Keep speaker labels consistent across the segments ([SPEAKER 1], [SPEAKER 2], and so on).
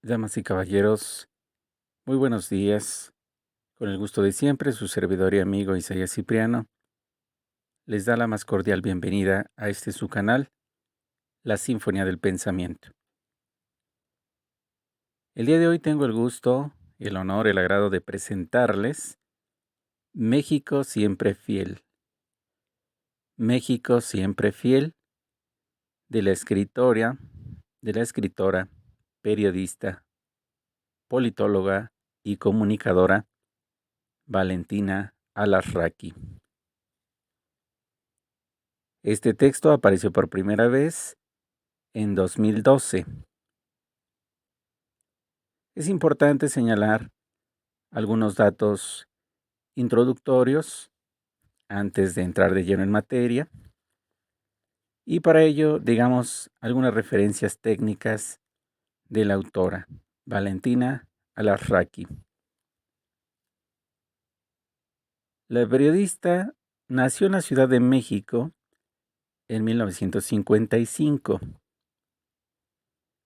[SPEAKER 1] Damas y caballeros, muy buenos días. Con el gusto de siempre, su servidor y amigo Isaías Cipriano les da la más cordial bienvenida a este su canal, La Sinfonía del Pensamiento. El día de hoy tengo el gusto, el honor, el agrado de presentarles México siempre fiel. México siempre fiel de la escritora, periodista, politóloga y comunicadora Valentina Alarraqui. Este texto apareció por primera vez en 2012. Es importante señalar algunos datos introductorios antes de entrar de lleno en materia y para ello, digamos, algunas referencias técnicas de la autora, Valentina Alarraqui. La periodista nació en la Ciudad de México en 1955,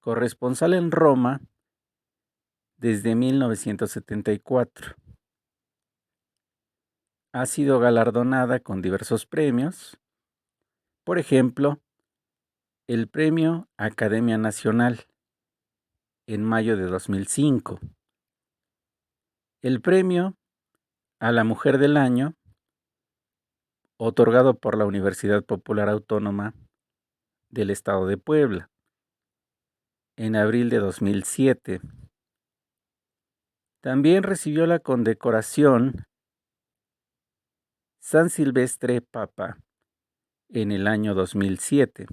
[SPEAKER 1] corresponsal en Roma desde 1974. Ha sido galardonada con diversos premios, por ejemplo, el Premio Academia Nacional en mayo de 2005, el Premio a la Mujer del Año, otorgado por la Universidad Popular Autónoma del Estado de Puebla, en abril de 2007. También recibió la condecoración San Silvestre Papa en el año 2007,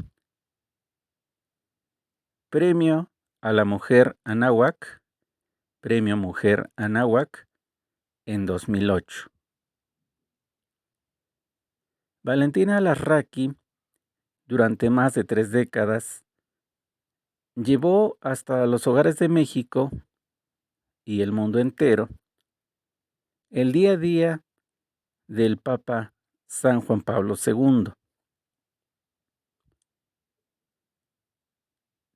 [SPEAKER 1] Premio a la Mujer Anáhuac, Premio Mujer Anáhuac en 2008. Valentina Alarraqui, durante más de 3 décadas, llevó hasta los hogares de México y el mundo entero el día a día del Papa San Juan Pablo II.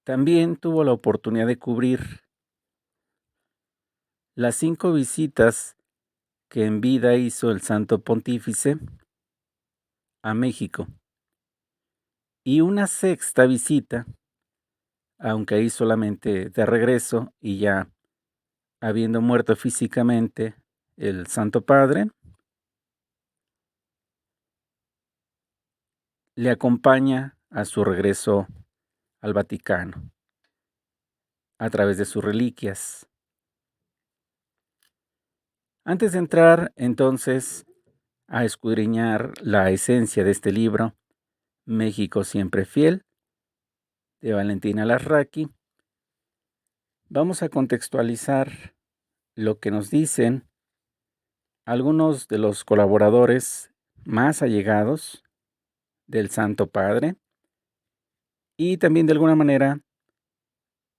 [SPEAKER 1] También tuvo la oportunidad de cubrir las 5 visitas que en vida hizo el Santo Pontífice a México y una 6ª visita, aunque ahí solamente de regreso y ya habiendo muerto físicamente el Santo Padre, le acompaña a su regreso al Vaticano a través de sus reliquias. Antes de entrar entonces a escudriñar la esencia de este libro, México siempre fiel, de Valentina Alarraqui, vamos a contextualizar lo que nos dicen algunos de los colaboradores más allegados del Santo Padre y también de alguna manera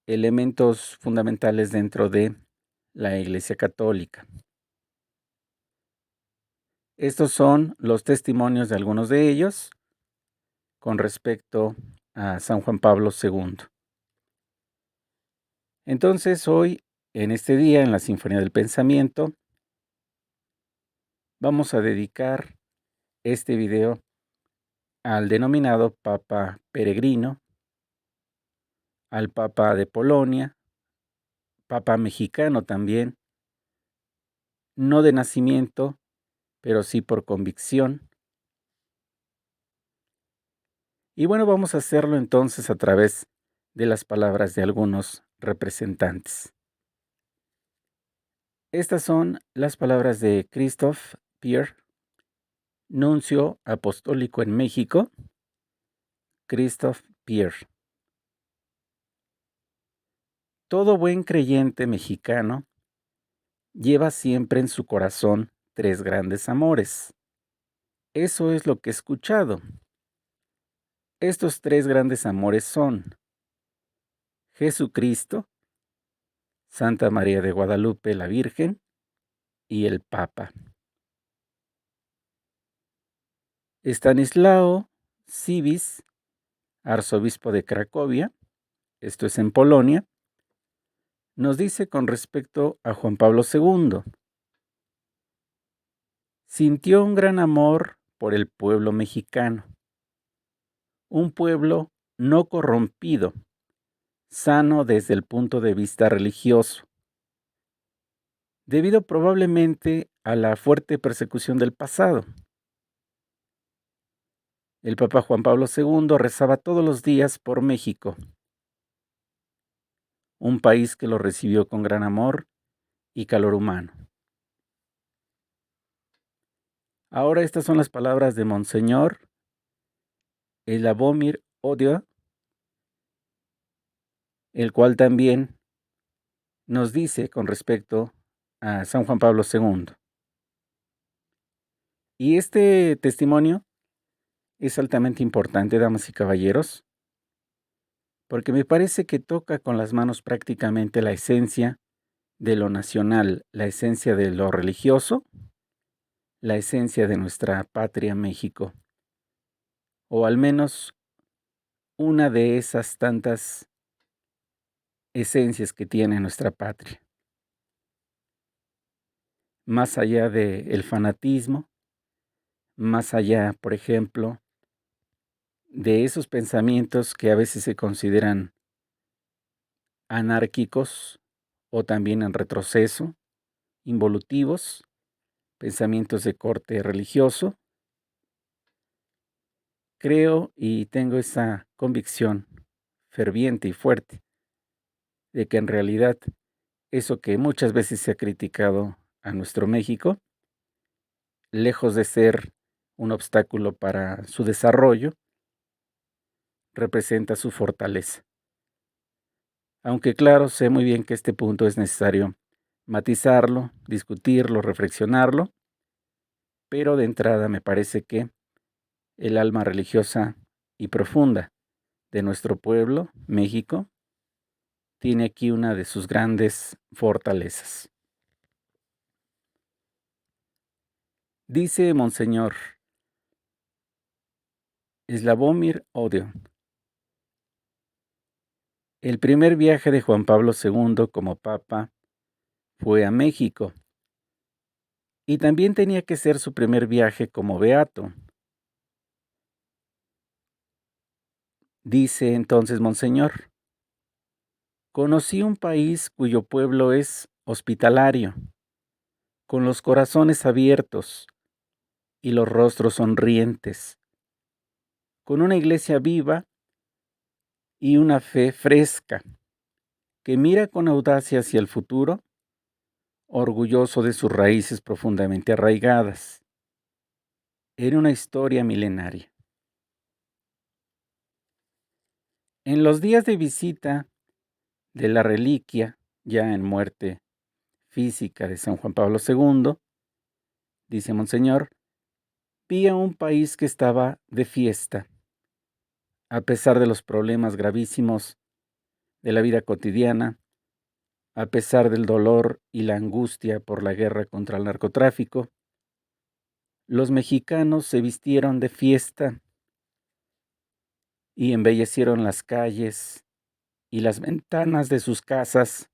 [SPEAKER 1] elementos fundamentales dentro de la Iglesia Católica. Estos son los testimonios de algunos de ellos con respecto a San Juan Pablo II. Entonces, hoy, en este día, en la Sinfonía del Pensamiento, vamos a dedicar este video al denominado Papa Peregrino, al Papa de Polonia, Papa mexicano también, no de nacimiento, pero sí por convicción. Y bueno, vamos a hacerlo entonces a través de las palabras de algunos representantes. Estas son las palabras de Christoph Pierre, nuncio apostólico en México. Christoph Pierre. Todo buen creyente mexicano lleva siempre en su corazón 3 grandes amores. Eso es lo que he escuchado. Estos 3 grandes amores son Jesucristo, Santa María de Guadalupe la Virgen y el Papa. Stanislao Zivis, arzobispo de Cracovia, esto es en Polonia, nos dice con respecto a Juan Pablo II. Sintió un gran amor por el pueblo mexicano, un pueblo no corrompido, sano desde el punto de vista religioso, debido probablemente a la fuerte persecución del pasado. El Papa Juan Pablo II rezaba todos los días por México, un país que lo recibió con gran amor y calor humano. Ahora estas son las palabras de Monseñor Slawomir Odio, el cual también nos dice con respecto a San Juan Pablo II. Y este testimonio es altamente importante, damas y caballeros, porque me parece que toca con las manos prácticamente la esencia de lo nacional, la esencia de lo religioso, la esencia de nuestra patria México, o al menos una de esas tantas esencias que tiene nuestra patria. Más allá del fanatismo, más allá, por ejemplo, de esos pensamientos que a veces se consideran anárquicos o también en retroceso, involutivos, pensamientos de corte religioso. Creo y tengo esa convicción ferviente y fuerte de que en realidad eso que muchas veces se ha criticado a nuestro México, lejos de ser un obstáculo para su desarrollo, representa su fortaleza. Aunque claro, sé muy bien que este punto es necesario matizarlo, discutirlo, reflexionarlo, pero de entrada me parece que el alma religiosa y profunda de nuestro pueblo, México, tiene aquí una de sus grandes fortalezas. Dice Monseñor Slawomir Odio: el primer viaje de Juan Pablo II como Papa fue a México, y también tenía que ser su primer viaje como beato. Dice entonces Monseñor: conocí un país cuyo pueblo es hospitalario, con los corazones abiertos y los rostros sonrientes, con una iglesia viva y una fe fresca, que mira con audacia hacia el futuro, orgulloso de sus raíces profundamente arraigadas. Era una historia milenaria. En los días de visita de la reliquia, ya en muerte física, de San Juan Pablo II, dice Monseñor, vi a un país que estaba de fiesta, a pesar de los problemas gravísimos de la vida cotidiana, a pesar del dolor y la angustia por la guerra contra el narcotráfico. Los mexicanos se vistieron de fiesta y embellecieron las calles y las ventanas de sus casas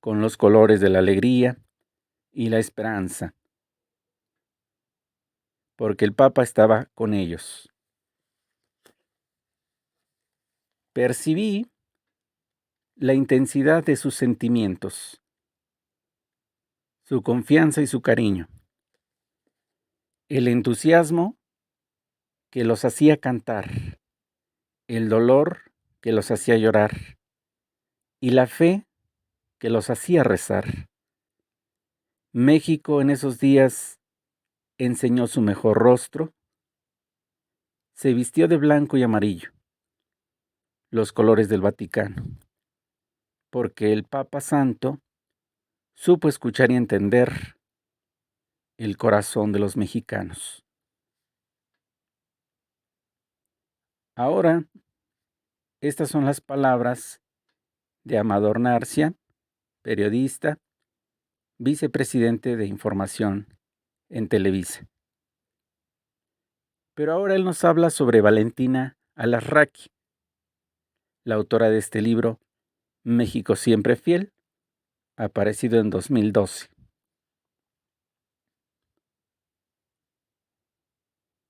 [SPEAKER 1] con los colores de la alegría y la esperanza, porque el Papa estaba con ellos. Percibí la intensidad de sus sentimientos, su confianza y su cariño, el entusiasmo que los hacía cantar, el dolor que los hacía llorar y la fe que los hacía rezar. México en esos días enseñó su mejor rostro, se vistió de blanco y amarillo, los colores del Vaticano, porque el Papa Santo supo escuchar y entender el corazón de los mexicanos. Ahora, estas son las palabras de Amador Narcia, periodista, vicepresidente de Información en Televisa. Pero ahora él nos habla sobre Valentina Alarraqui, la autora de este libro, México siempre fiel, aparecido en 2012.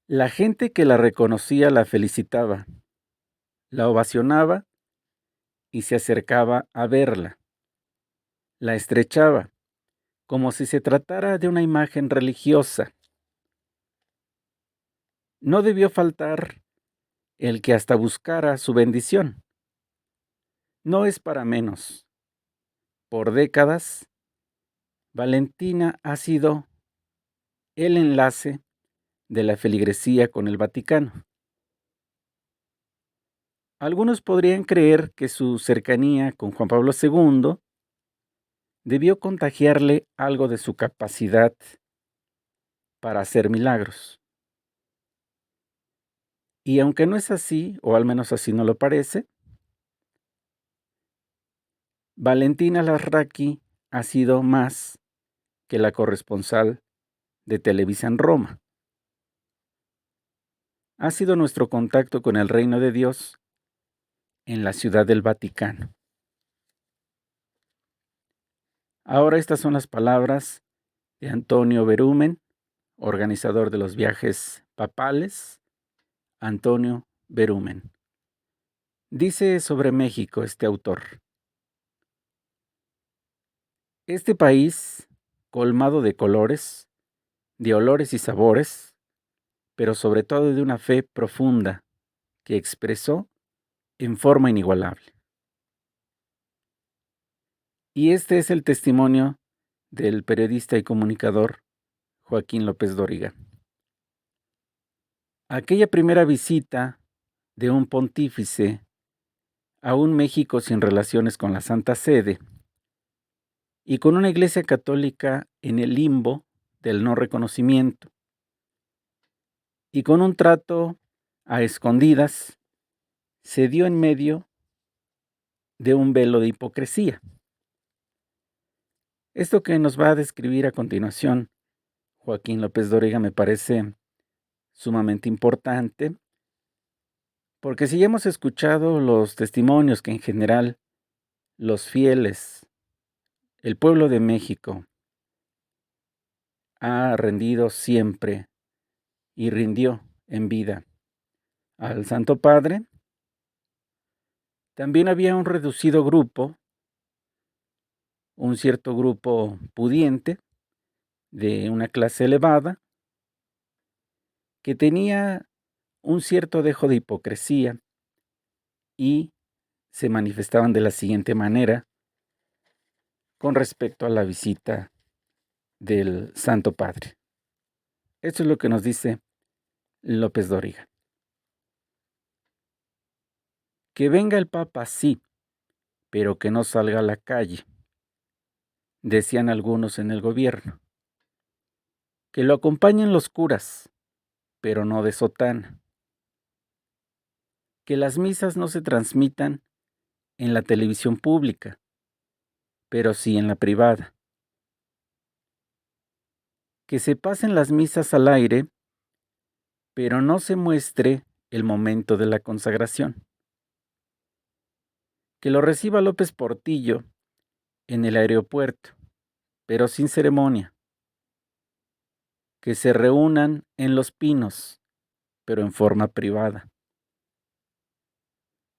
[SPEAKER 1] La gente que la reconocía la felicitaba, la ovacionaba y se acercaba a verla. La estrechaba, como si se tratara de una imagen religiosa. No debió faltar el que hasta buscara su bendición. No es para menos. Por décadas, Valentina ha sido el enlace de la feligresía con el Vaticano. Algunos podrían creer que su cercanía con Juan Pablo II debió contagiarle algo de su capacidad para hacer milagros. Y aunque no es así, o al menos así no lo parece, Valentina Larraqui ha sido más que la corresponsal de Televisa en Roma. Ha sido nuestro contacto con el reino de Dios en la Ciudad del Vaticano. Ahora estas son las palabras de Antonio Berumen, organizador de los viajes papales, Antonio Berumen. Dice sobre México este autor: este país, colmado de colores, de olores y sabores, pero sobre todo de una fe profunda que expresó en forma inigualable. Y este es el testimonio del periodista y comunicador Joaquín López Dóriga. Aquella primera visita de un pontífice a un México sin relaciones con la Santa Sede y con una iglesia católica en el limbo del no reconocimiento y con un trato a escondidas, se dio en medio de un velo de hipocresía. Esto que nos va a describir a continuación Joaquín López Dóriga me parece sumamente importante, porque si ya hemos escuchado los testimonios que en general los fieles, el pueblo de México, ha rendido siempre y rindió en vida al Santo Padre, también había un reducido grupo, un cierto grupo pudiente, de una clase elevada, que tenía un cierto dejo de hipocresía y se manifestaban de la siguiente manera con respecto a la visita del Santo Padre. Esto es lo que nos dice López Dóriga. Que venga el Papa, sí, pero que no salga a la calle, decían algunos en el gobierno. Que lo acompañen los curas, pero no de sotana. Que las misas no se transmitan en la televisión pública, pero sí en la privada. Que se pasen las misas al aire, pero no se muestre el momento de la consagración. Que lo reciba López Portillo en el aeropuerto, pero sin ceremonia. Que se reúnan en Los Pinos, pero en forma privada.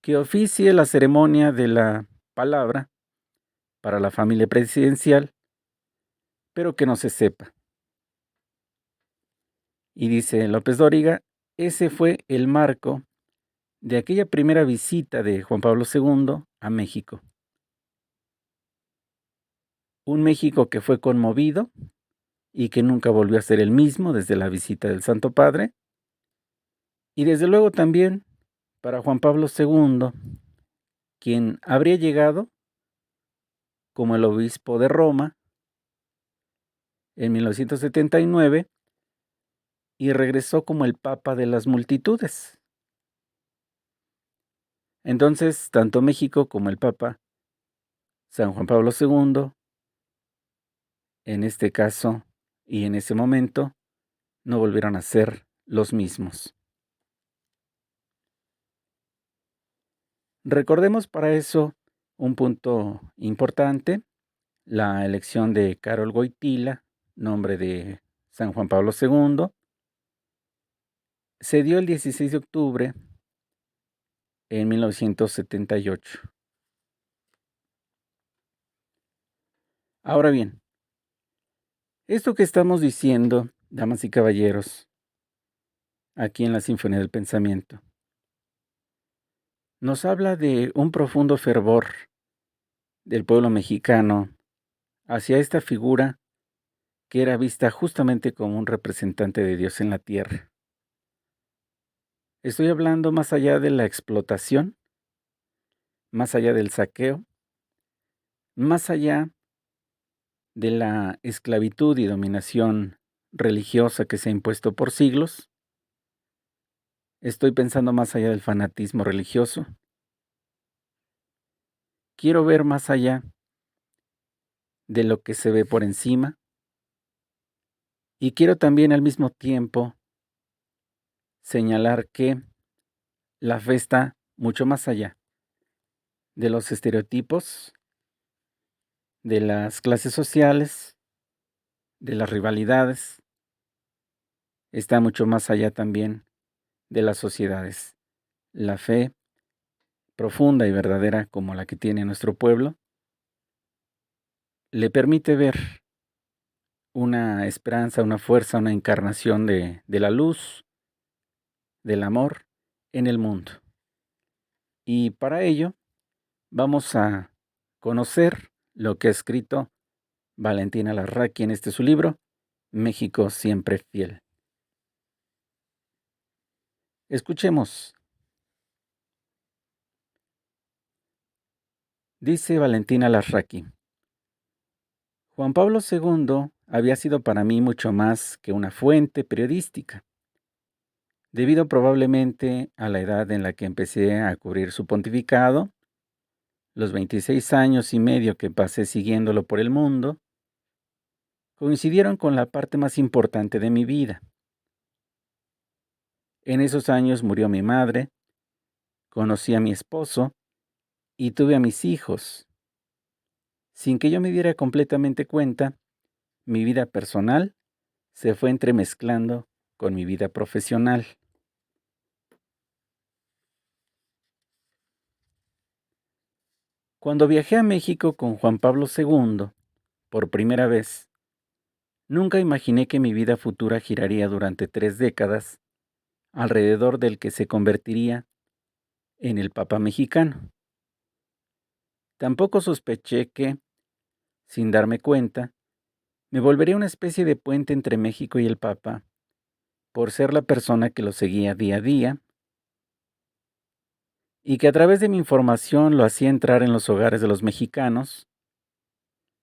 [SPEAKER 1] Que oficie la ceremonia de la palabra para la familia presidencial, pero que no se sepa. Y dice López Dóriga, ese fue el marco de aquella primera visita de Juan Pablo II a México. Un México que fue conmovido y que nunca volvió a ser el mismo desde la visita del Santo Padre. Y desde luego también para Juan Pablo II, quien habría llegado como el obispo de Roma en 1979 y regresó como el Papa de las multitudes. Entonces, tanto México como el Papa, San Juan Pablo II, en este caso y en ese momento, no volvieron a ser los mismos. Recordemos para eso Un punto importante, la elección de Karol Wojtyla, nombre de San Juan Pablo II, se dio el 16 de octubre en 1978. Ahora bien, esto que estamos diciendo, damas y caballeros, aquí en la Sinfonía del Pensamiento, nos habla de un profundo fervor del pueblo mexicano hacia esta figura que era vista justamente como un representante de Dios en la tierra. Estoy hablando más allá de la explotación, más allá del saqueo, más allá de la esclavitud y dominación religiosa que se ha impuesto por siglos. Estoy pensando más allá del fanatismo religioso. Quiero ver más allá de lo que se ve por encima y quiero también al mismo tiempo señalar que la fe está mucho más allá de los estereotipos, de las clases sociales, de las rivalidades, está mucho más allá también de las sociedades. La fe profunda y verdadera como la que tiene nuestro pueblo le permite ver una esperanza, una fuerza, una encarnación de la luz, del amor en el mundo. Y para ello vamos a conocer lo que ha escrito Valentina Larraqui en su libro, México siempre fiel. Escuchemos. Dice Valentina Larraqui: Juan Pablo II había sido para mí mucho más que una fuente periodística, debido probablemente a la edad en la que empecé a cubrir su pontificado, los 26 años y medio que pasé siguiéndolo por el mundo, coincidieron con la parte más importante de mi vida. En esos años murió mi madre, conocí a mi esposo y tuve a mis hijos. Sin que yo me diera completamente cuenta, mi vida personal se fue entremezclando con mi vida profesional. Cuando viajé a México con Juan Pablo II, por primera vez, nunca imaginé que mi vida futura giraría durante 3 décadas alrededor del que se convertiría en el Papa mexicano. Tampoco sospeché que, sin darme cuenta, me volvería una especie de puente entre México y el Papa, por ser la persona que lo seguía día a día, y que a través de mi información lo hacía entrar en los hogares de los mexicanos.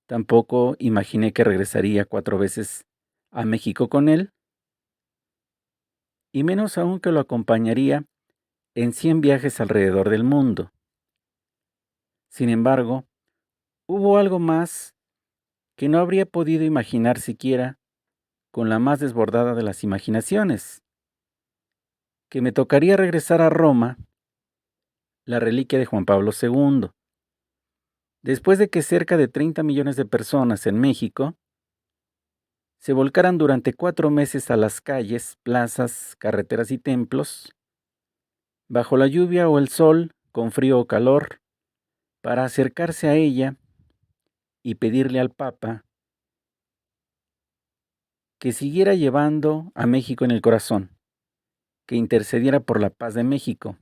[SPEAKER 1] Tampoco imaginé que regresaría 4 veces a México con él, y menos aún que lo acompañaría en 100 viajes alrededor del mundo. Sin embargo, hubo algo más que no habría podido imaginar siquiera con la más desbordada de las imaginaciones, que me tocaría regresar a Roma, la reliquia de Juan Pablo II, después de que cerca de 30 millones de personas en México se volcaran durante 4 meses a las calles, plazas, carreteras y templos, bajo la lluvia o el sol, con frío o calor, para acercarse a ella y pedirle al Papa que siguiera llevando a México en el corazón, que intercediera por la paz de México.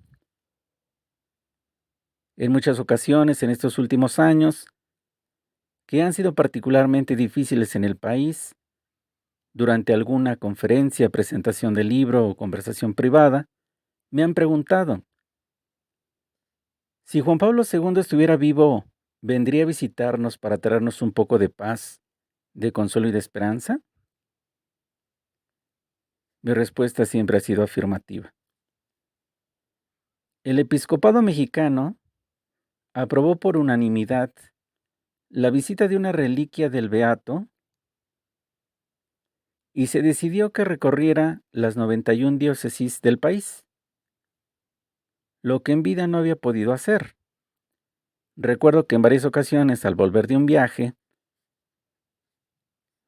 [SPEAKER 1] En muchas ocasiones en estos últimos años, que han sido particularmente difíciles en el país, durante alguna conferencia, presentación de libro o conversación privada, me han preguntado: si Juan Pablo II estuviera vivo, ¿vendría a visitarnos para traernos un poco de paz, de consuelo y de esperanza? Mi respuesta siempre ha sido afirmativa. El episcopado mexicano aprobó por unanimidad la visita de una reliquia del Beato y se decidió que recorriera las 91 diócesis del país, lo que en vida no había podido hacer. Recuerdo que en varias ocasiones, al volver de un viaje,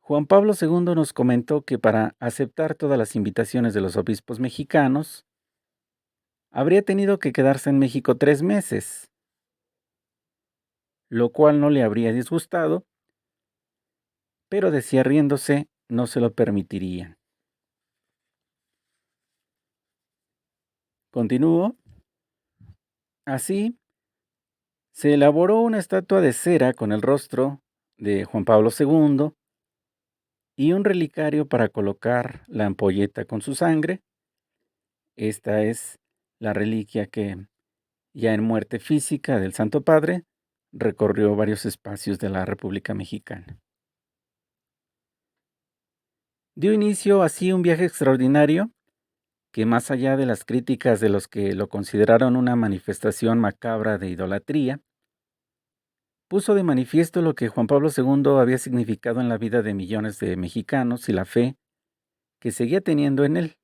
[SPEAKER 1] Juan Pablo II nos comentó que para aceptar todas las invitaciones de los obispos mexicanos, habría tenido que quedarse en México 3 meses, lo cual no le habría disgustado, pero decía riéndose, no se lo permitirían. Continúo. Así, se elaboró una estatua de cera con el rostro de Juan Pablo II y un relicario para colocar la ampolleta con su sangre. Esta es la reliquia que, ya en muerte física del Santo Padre, recorrió varios espacios de la República Mexicana. Dio inicio así un viaje extraordinario que, más allá de las críticas de los que lo consideraron una manifestación macabra de idolatría, puso de manifiesto lo que Juan Pablo II había significado en la vida de millones de mexicanos y la fe que seguía teniendo en él.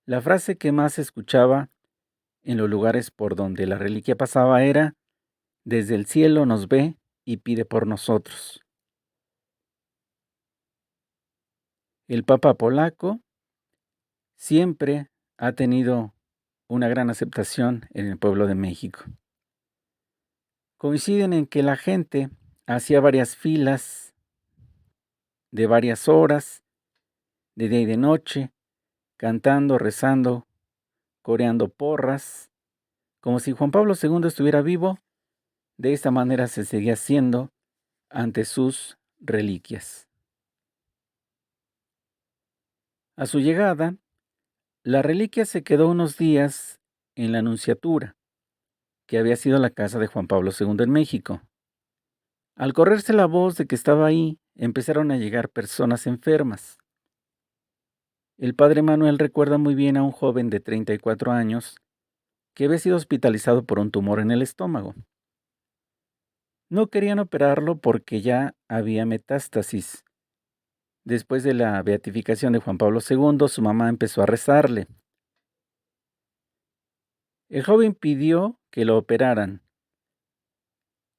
[SPEAKER 1] La frase que más se escuchaba en los lugares por donde la reliquia pasaba era: "Desde el cielo nos ve y pide por nosotros". El Papa polaco siempre ha tenido una gran aceptación en el pueblo de México. Coinciden en que la gente hacía varias filas de varias horas, de día y de noche, cantando, rezando, coreando porras, como si Juan Pablo II estuviera vivo. De esta manera se seguía haciendo ante sus reliquias. A su llegada, la reliquia se quedó unos días en la Nunciatura, que había sido la casa de Juan Pablo II en México. Al correrse la voz de que estaba ahí, empezaron a llegar personas enfermas. El padre Manuel recuerda muy bien a un joven de 34 años que había sido hospitalizado por un tumor en el estómago. No querían operarlo porque ya había metástasis. Después de la beatificación de Juan Pablo II, su mamá empezó a rezarle. El joven pidió que lo operaran.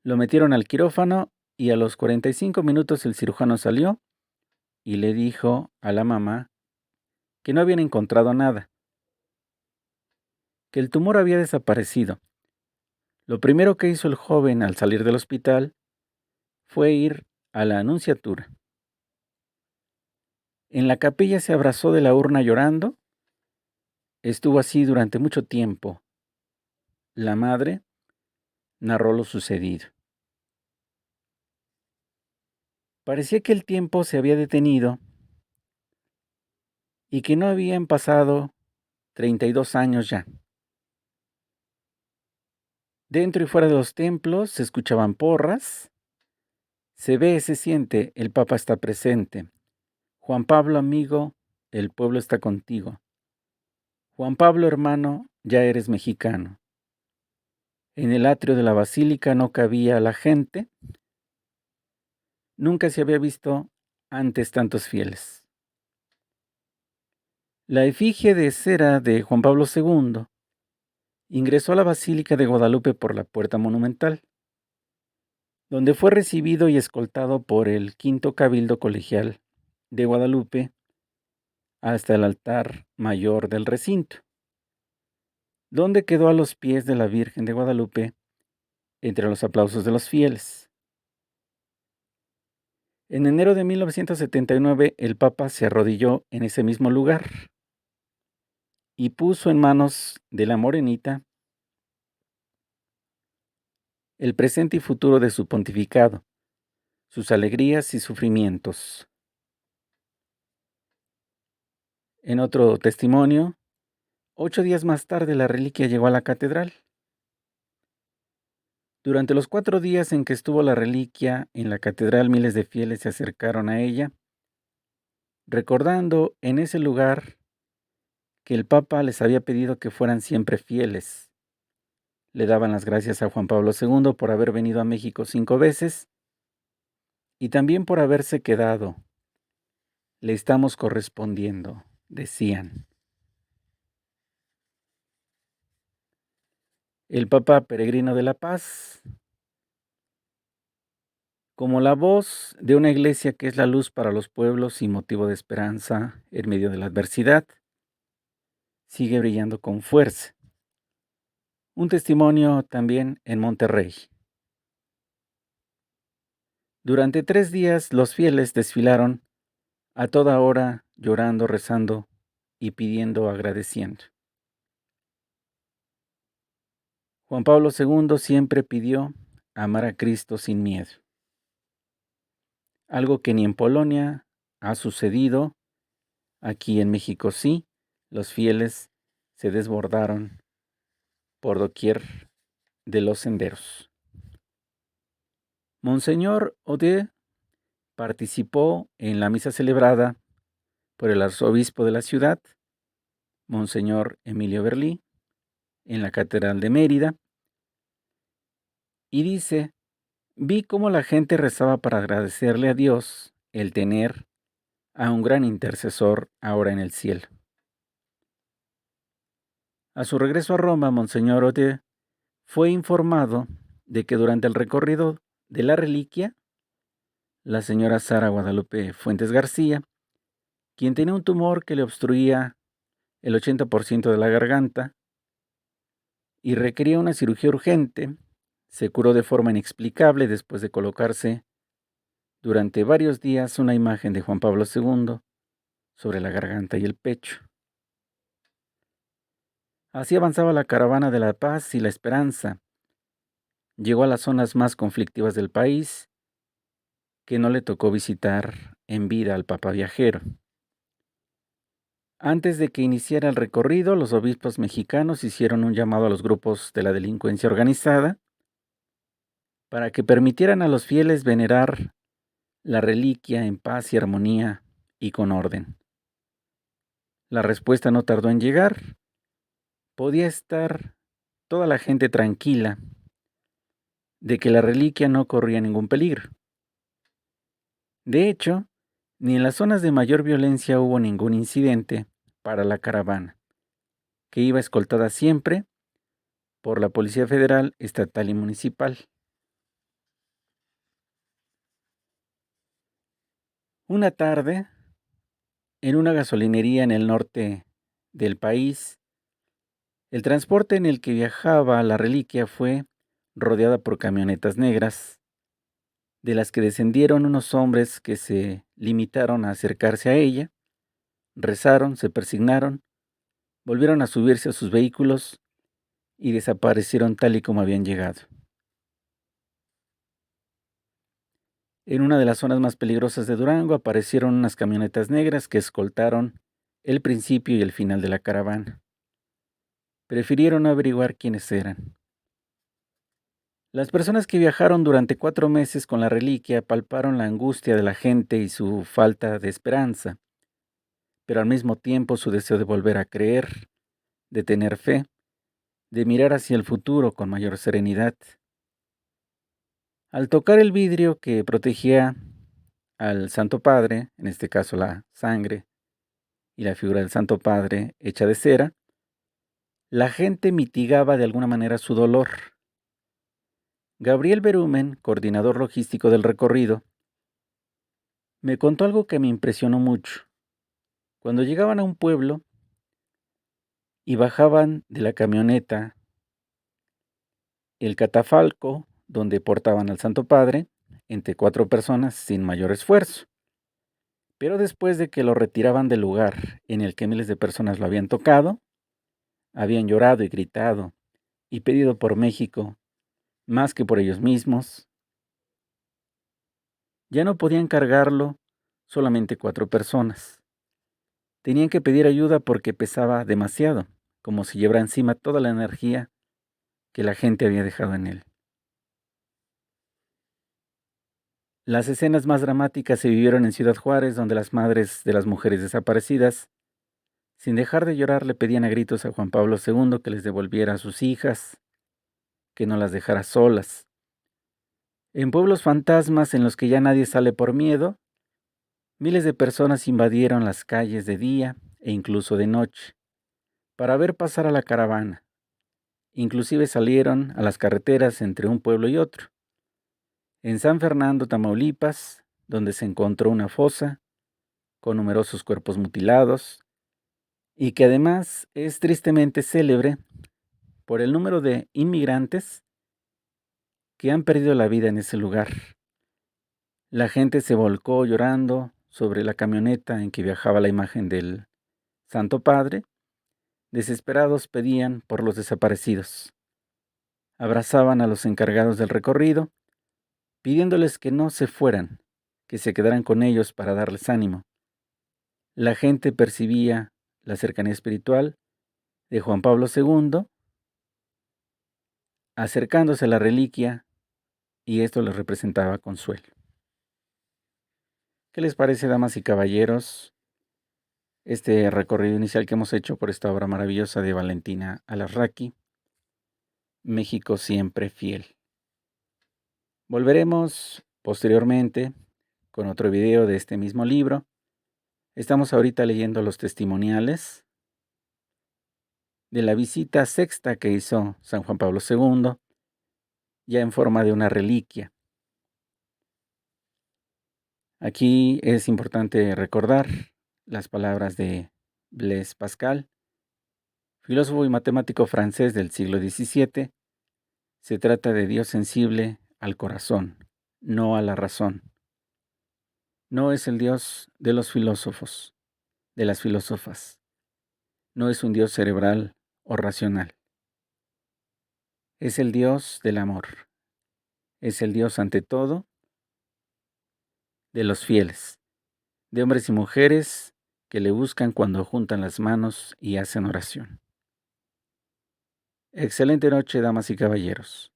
[SPEAKER 1] Lo metieron al quirófano y a los 45 minutos el cirujano salió y le dijo a la mamá que no habían encontrado nada, que el tumor había desaparecido. Lo primero que hizo el joven al salir del hospital fue ir a la Anunciatura. En la capilla se abrazó de la urna llorando. Estuvo así durante mucho tiempo. La madre narró lo sucedido. Parecía que el tiempo se había detenido y que no habían pasado 32 años ya. Dentro y fuera de los templos se escuchaban porras. Se ve, se siente, el Papa está presente. Juan Pablo, amigo, el pueblo está contigo. Juan Pablo, hermano, ya eres mexicano. En el atrio de la basílica no cabía la gente. Nunca se había visto antes tantos fieles. La efigie de cera de Juan Pablo II ingresó a la Basílica de Guadalupe por la puerta monumental, donde fue recibido y escoltado por el quinto Cabildo Colegial de Guadalupe hasta el altar mayor del recinto, donde quedó a los pies de la Virgen de Guadalupe entre los aplausos de los fieles. En enero de 1979, el Papa se arrodilló en ese mismo lugar y puso en manos de la morenita el presente y futuro de su pontificado, sus alegrías y sufrimientos. En otro testimonio, 8 días más tarde la reliquia llegó a la catedral. Durante los 4 días en que estuvo la reliquia en la catedral, miles de fieles se acercaron a ella, recordando en ese lugar que el Papa les había pedido que fueran siempre fieles. Le daban las gracias a Juan Pablo II por haber venido a México 5 veces y también por haberse quedado. Le estamos correspondiendo, decían. el Papa Peregrino de la Paz, como la voz de una iglesia que es la luz para los pueblos y motivo de esperanza en medio de la adversidad, sigue brillando con fuerza. Un testimonio también en Monterrey. Durante 3 días los fieles desfilaron a toda hora llorando, rezando y pidiendo, agradeciendo. Juan Pablo II siempre pidió amar a Cristo sin miedo, algo que ni en Polonia ha sucedido, aquí en México sí, los fieles se desbordaron por doquier de los senderos. Monseñor Ode participó en la misa celebrada por el arzobispo de la ciudad, Monseñor Emilio Berlí, en la Catedral de Mérida, y dice: vi cómo la gente rezaba para agradecerle a Dios el tener a un gran intercesor ahora en el cielo. A su regreso a Roma, Monseñor Ode fue informado de que durante el recorrido de la reliquia, la señora Sara Guadalupe Fuentes García, quien tenía un tumor que le obstruía el 80% de la garganta y requería una cirugía urgente, se curó de forma inexplicable después de colocarse durante varios días una imagen de Juan Pablo II sobre la garganta y el pecho. Así avanzaba la caravana de la paz y la esperanza. Llegó a las zonas más conflictivas del país, que no le tocó visitar en vida al Papa viajero. Antes de que iniciara el recorrido, los obispos mexicanos hicieron un llamado a los grupos de la delincuencia organizada para que permitieran a los fieles venerar la reliquia en paz y armonía y con orden. La respuesta no tardó en llegar. Podía estar toda la gente tranquila de que la reliquia no corría ningún peligro. De hecho, ni en las zonas de mayor violencia hubo ningún incidente para la caravana, que iba escoltada siempre por la Policía Federal, Estatal y Municipal. Una tarde, en una gasolinería en el norte del país, el transporte en el que viajaba la reliquia fue rodeada por camionetas negras, de las que descendieron unos hombres que se limitaron a acercarse a ella, rezaron, se persignaron, volvieron a subirse a sus vehículos y desaparecieron tal y como habían llegado. En una de las zonas más peligrosas de Durango aparecieron unas camionetas negras que escoltaron el principio y el final de la caravana. Prefirieron no averiguar quiénes eran. Las personas que viajaron durante 4 meses con la reliquia palparon la angustia de la gente y su falta de esperanza, pero al mismo tiempo su deseo de volver a creer, de tener fe, de mirar hacia el futuro con mayor serenidad. Al tocar el vidrio que protegía al Santo Padre, en este caso la sangre y la figura del Santo Padre hecha de cera, la gente mitigaba de alguna manera su dolor. Gabriel Berumen, coordinador logístico del recorrido, me contó algo que me impresionó mucho. Cuando llegaban a un pueblo y bajaban de la camioneta el catafalco donde portaban al Santo Padre, entre 4 personas sin mayor esfuerzo. Pero después de que lo retiraban del lugar en el que miles de personas lo habían tocado, habían llorado y gritado y pedido por México más que por ellos mismos, ya no podían cargarlo solamente 4 personas. Tenían que pedir ayuda porque pesaba demasiado, como si llevara encima toda la energía que la gente había dejado en él. Las escenas más dramáticas se vivieron en Ciudad Juárez, donde las madres de las mujeres desaparecidas, sin dejar de llorar, le pedían a gritos a Juan Pablo II que les devolviera a sus hijas, que no las dejara solas. En pueblos fantasmas en los que ya nadie sale por miedo, miles de personas invadieron las calles de día e incluso de noche para ver pasar a la caravana, Inclusive salieron a las carreteras entre un pueblo y otro. En San Fernando, Tamaulipas, donde se encontró una fosa con numerosos cuerpos mutilados y que además es tristemente célebre por el número de inmigrantes que han perdido la vida en ese lugar. La gente se volcó llorando sobre la camioneta en que viajaba la imagen del Santo Padre. Desesperados pedían por los desaparecidos. Abrazaban a los encargados del recorrido, pidiéndoles que no se fueran, que se quedaran con ellos para darles ánimo. La gente percibía la cercanía espiritual de Juan Pablo II acercándose a la reliquia y esto les representaba consuelo. ¿Qué les parece, damas y caballeros, este recorrido inicial que hemos hecho por esta obra maravillosa de Valentina Alarraqui, México siempre fiel? Volveremos posteriormente con otro video de este mismo libro. Estamos ahorita leyendo los testimoniales de la visita sexta que hizo San Juan Pablo II, ya en forma de una reliquia. Aquí es importante recordar las palabras de Blaise Pascal, filósofo y matemático francés del siglo XVII. Se trata de Dios sensible al corazón, no a la razón. No es el Dios de los filósofos, de las filósofas. No es un Dios cerebral o racional. Es el Dios del amor. Es el Dios ante todo de los fieles, de hombres y mujeres que le buscan cuando juntan las manos y hacen oración. Excelente noche, damas y caballeros.